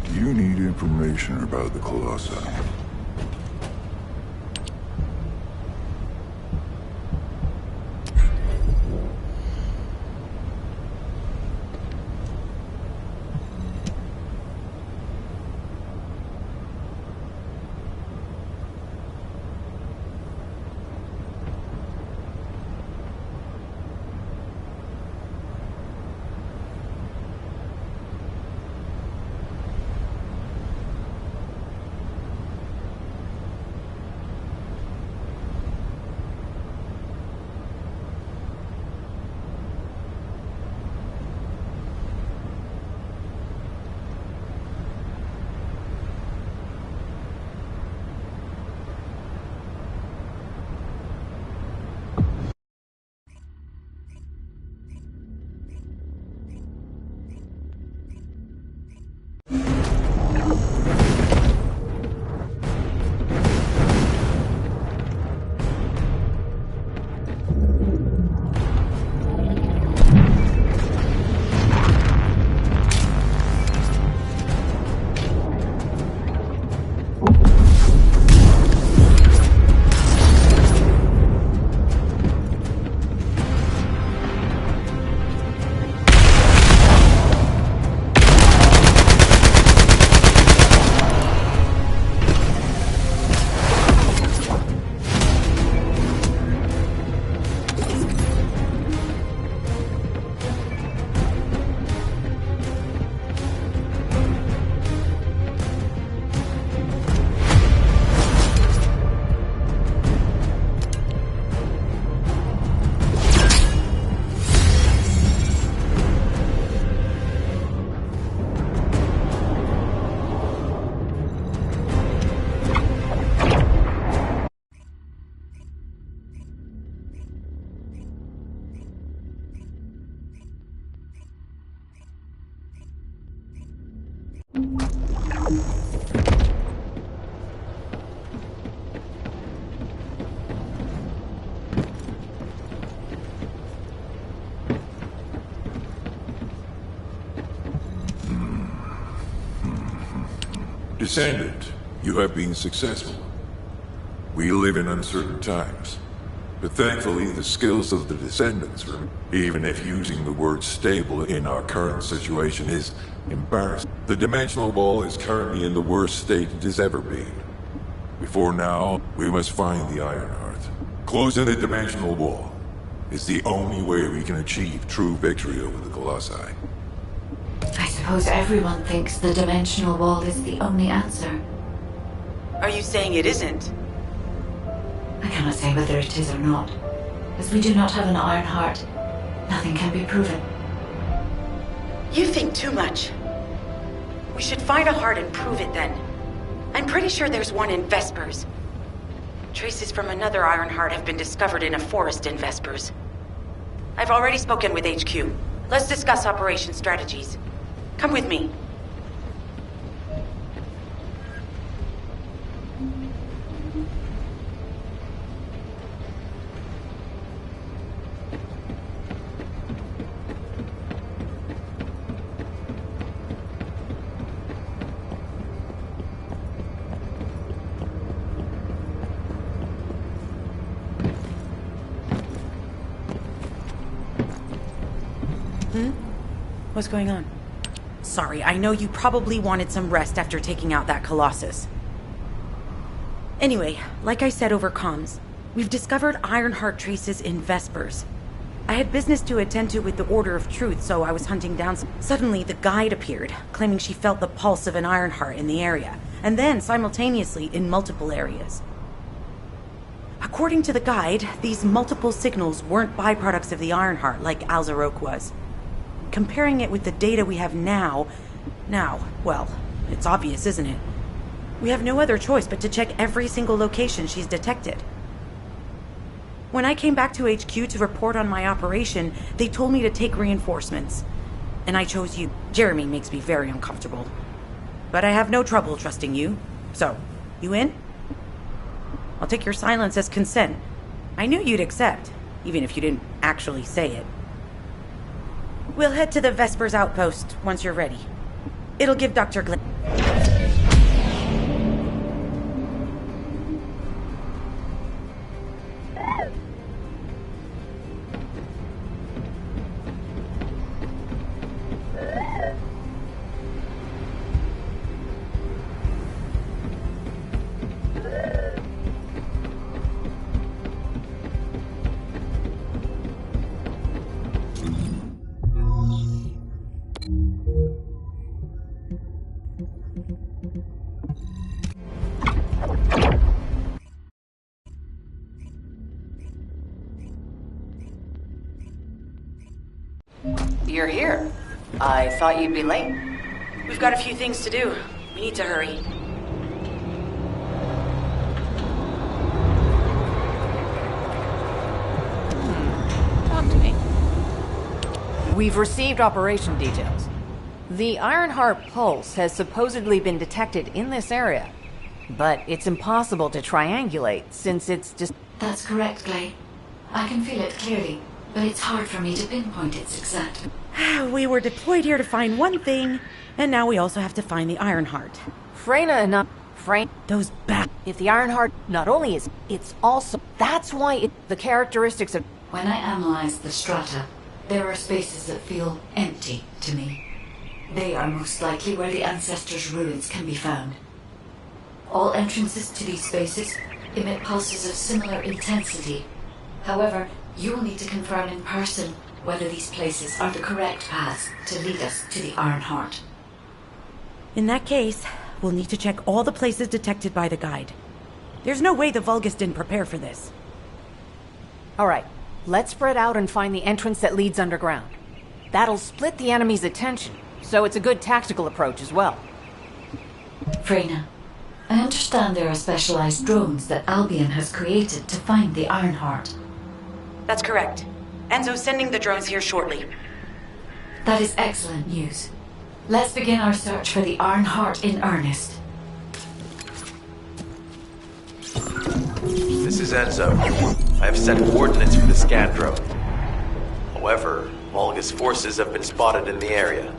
Do you need information about the Colossi? Descendant, you have been successful. We live in uncertain times, but thankfully the skills of the Descendants are, even if using the word stable in our current situation is embarrassing. The dimensional wall is currently in the worst state it has ever been. Before now, we must find the Ironheart. Closing the dimensional wall is the only way we can achieve true victory over the Colossi. I suppose everyone thinks the dimensional wall is the only answer. Are you saying it isn't? I cannot say whether it is or not. As we do not have an Ironheart, nothing can be proven. You think too much. We should find a heart and prove it then. I'm pretty sure there's one in Vespers. Traces from another Iron Heart have been discovered in a forest in Vespers. I've already spoken with HQ. Let's discuss operation strategies. Come with me. What's going on? Sorry, I know you probably wanted some rest after taking out that Colossus. Anyway, like I said over comms, we've discovered Ironheart traces in Vespers. I had business to attend to with the Order of Truth, so I was hunting down Suddenly, the guide appeared, claiming she felt the pulse of an Ironheart in the area, and then simultaneously in multiple areas. According to the guide, these multiple signals weren't byproducts of the Ironheart like Alzaroke was. Comparing it with the data we have now, well, it's obvious, isn't it? We have no other choice but to check every single location she's detected. When I came back to HQ to report on my operation, they told me to take reinforcements. And I chose you. Jeremy makes me very uncomfortable. But I have no trouble trusting you. So, you in? I'll take your silence as consent. I knew you'd accept, even if you didn't actually say it. We'll head to the Vespers outpost once you're ready. It'll give Dr. Glenn... You're here. I thought you'd be late. We've got a few things to do. We need to hurry. Talk to me. We've received operation details. The Ironheart pulse has supposedly been detected in this area, but it's impossible to triangulate since it's just... That's correct, Clay. I can feel it clearly, but it's hard for me to pinpoint its exact... We were deployed here to find one thing, and now we also have to find the Ironheart. Freyna enough... Those back... If the Ironheart not only is, it's also... That's why the characteristics of... When I analyze the strata, there are spaces that feel empty to me. They are most likely where the ancestors' ruins can be found. All entrances to these spaces emit pulses of similar intensity. However, you will need to confirm in person whether these places are the correct paths to lead us to the Ironheart. In that case, we'll need to check all the places detected by the guide. There's no way the Vulgus didn't prepare for this. Alright, let's spread out and find the entrance that leads underground. That'll split the enemy's attention, so it's a good tactical approach as well. Freyna, I understand there are specialized drones that Albion has created to find the Ironheart. That's correct. Enzo's sending the drones here shortly. That is excellent news. Let's begin our search for the Ironheart in earnest. This is Enzo. I have sent coordinates for the scan drone. However, Vulgus forces have been spotted in the area.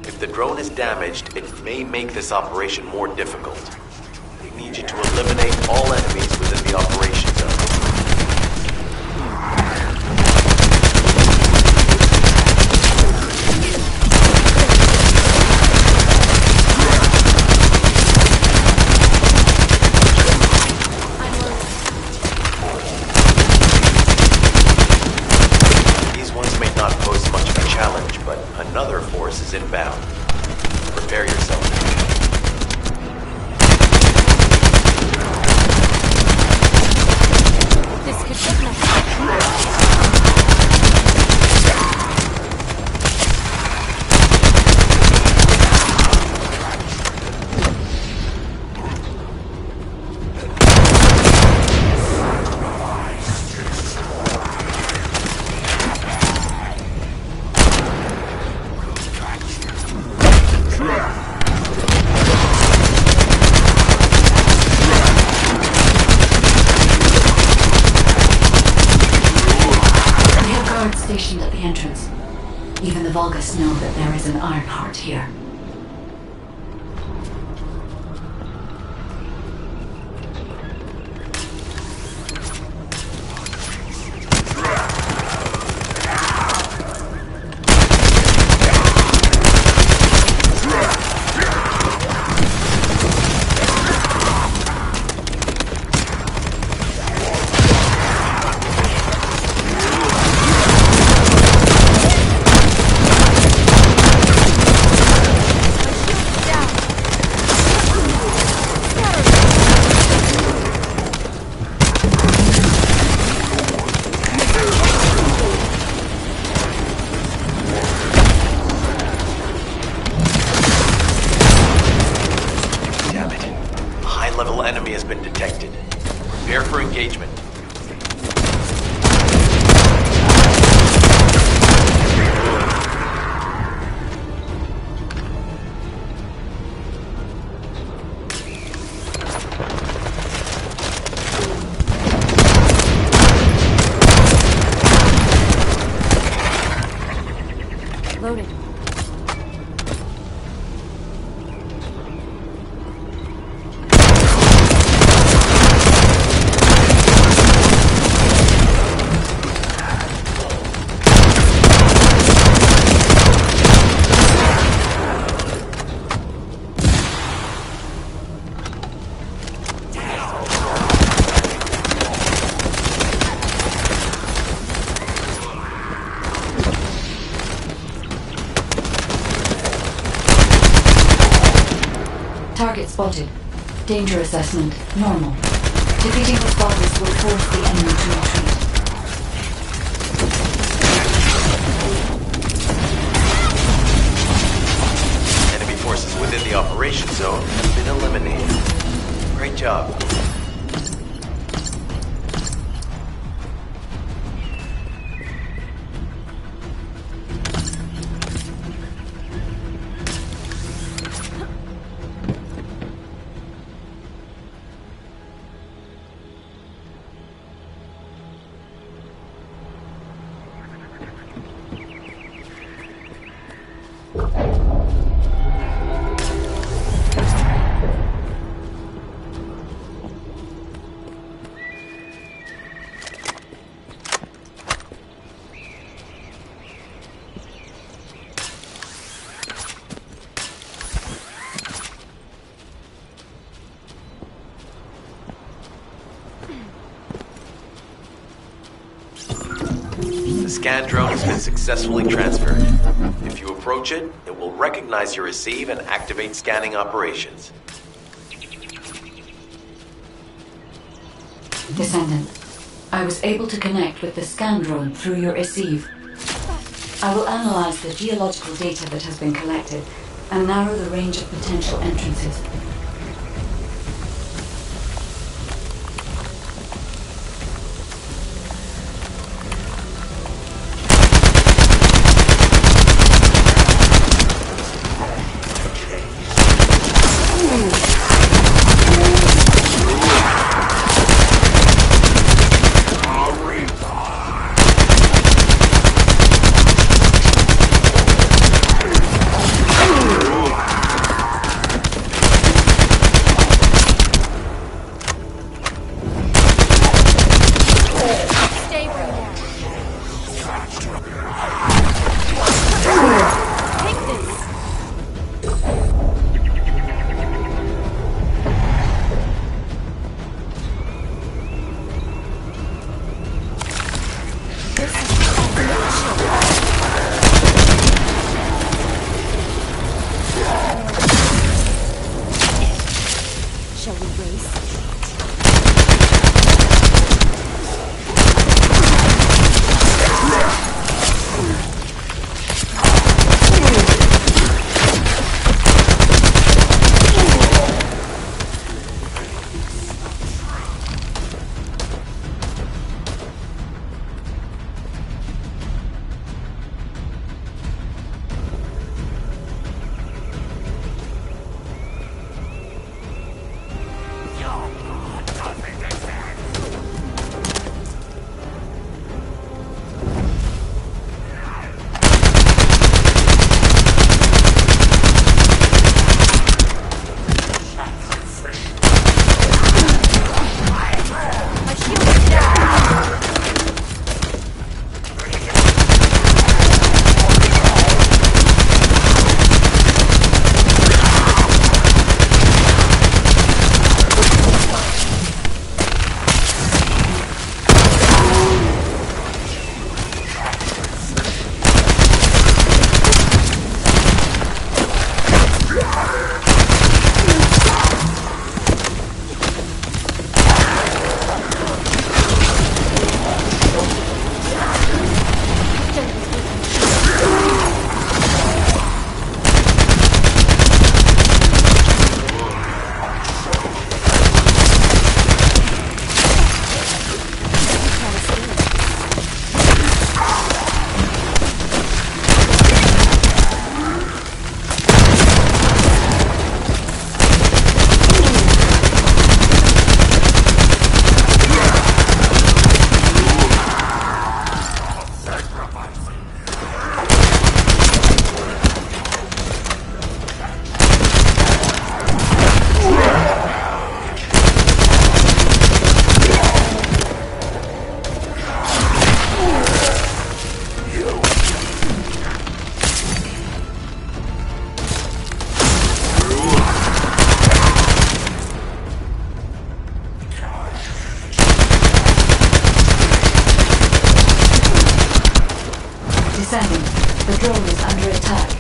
If the drone is damaged, it may make this operation more difficult. We need you to eliminate all enemies within the operation zone. Another force is inbound. Prepare yourself. Vulgus know that there is an Ironheart here. Enemy has been detected. Prepare for engagement. Loaded. Target spotted. Danger assessment, normal. Defeating the Vulgus will force the enemy to retreat. Enemy forces within the operation zone have been eliminated. Great job. The scan drone has been successfully transferred. If you approach it, it will recognize your receive and activate scanning operations. Descendant, I was able to connect with the scan drone through your receive. I will analyze the geological data that has been collected and narrow the range of potential entrances. drone is under attack.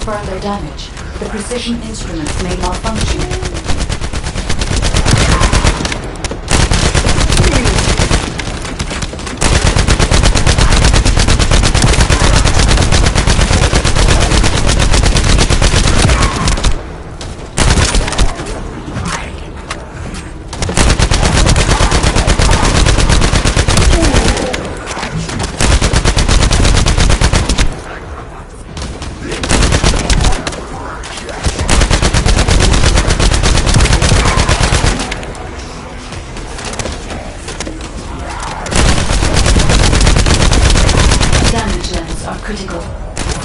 Further damage, the precision instruments may malfunction. Critical.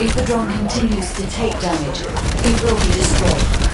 If the drone continues to take damage, it will be destroyed.